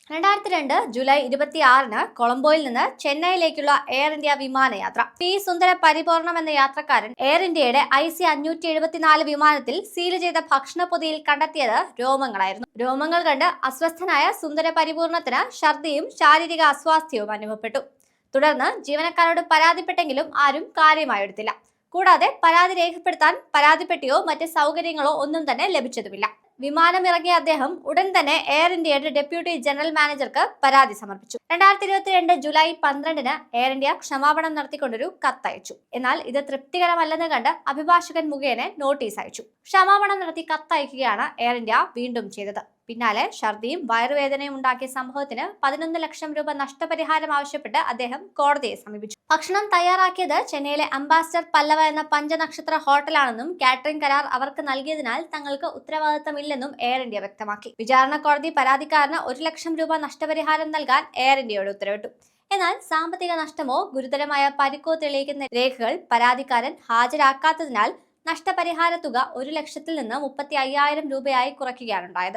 2002 July 26-ന് കൊളംബോയിൽ നിന്ന് ചെന്നൈയിലേക്കുള്ള air India വിമാനയാത്ര. P സുന്ദര പരിപൂർണം എന്ന യാത്രക്കാരൻ എയർ ഇന്ത്യയുടെ IC-574 വിമാനത്തിൽ സീൽ ചെയ്ത ഭക്ഷണപ്പൊതിയിൽ കണ്ടെത്തിയത് രോമങ്ങളായിരുന്നു. രോമങ്ങൾ കണ്ട് അസ്വസ്ഥനായ സുന്ദര പരിപൂർണത്തിന് ഛർദിയും ശാരീരിക അസ്വാസ്ഥ്യവും അനുഭവപ്പെട്ടു. തുടർന്ന് ജീവനക്കാരോട് പരാതിപ്പെട്ടെങ്കിലും ആരും കാര്യമായി എടുത്തില്ല. കൂടാതെ പരാതി രേഖപ്പെടുത്താൻ പരാതിപ്പെട്ടിയോ മറ്റ് സൗകര്യങ്ങളോ ഒന്നും തന്നെ ലഭിച്ചതുമില്ല. വിമാനമിറങ്ങിയ അദ്ദേഹം ഉടൻ തന്നെ എയർ ഇന്ത്യയുടെ ഡെപ്യൂട്ടി ജനറൽ മാനേജർക്ക് പരാതി സമർപ്പിച്ചു. 2022 ജൂലൈ 12-ന് എയർ ഇന്ത്യ ക്ഷമാപണം നടത്തിക്കൊണ്ടൊരു കത്തയച്ചു. എന്നാൽ ഇത് തൃപ്തികരമല്ലെന്ന് കണ്ട് അഭിഭാഷകൻ മുഖേന നോട്ടീസ് അയച്ചു. ക്ഷമാപണം നടത്തി കത്തയക്കുകയാണ് എയർ ഇന്ത്യ വീണ്ടും ചെയ്തത്. പിന്നാലെ ഛർദിയും വയറുവേദനയും ഉണ്ടാക്കിയ സംഭവത്തിന് 11 ലക്ഷം രൂപ നഷ്ടപരിഹാരം ആവശ്യപ്പെട്ട് അദ്ദേഹം കോടതിയെ സമീപിച്ചു. ഭക്ഷണം തയ്യാറാക്കിയത് ചെന്നൈയിലെ അംബാസഡർ പല്ലവ എന്ന പഞ്ചനക്ഷത്ര ഹോട്ടലാണെന്നും കാറ്ററിംഗ് കരാർ അവർക്ക് നൽകിയതിനാൽ തങ്ങൾക്ക് ഉത്തരവാദിത്തമില്ലെന്നും എയർ ഇന്ത്യ വ്യക്തമാക്കി. വിചാരണ കോടതി പരാതിക്കാരന് 1 ലക്ഷം രൂപ നഷ്ടപരിഹാരം നൽകാൻ എയർ ഇന്ത്യയോട് ഉത്തരവിട്ടു. എന്നാൽ സാമ്പത്തിക നഷ്ടമോ ഗുരുതരമായ പരിക്കോ തെളിയിക്കുന്ന രേഖകൾ പരാതിക്കാരൻ ഹാജരാക്കാത്തതിനാൽ നഷ്ടപരിഹാര തുക 1 ലക്ഷത്തിൽ നിന്ന് 35,000 രൂപയായി കുറയ്ക്കുകയാണുണ്ടായത്.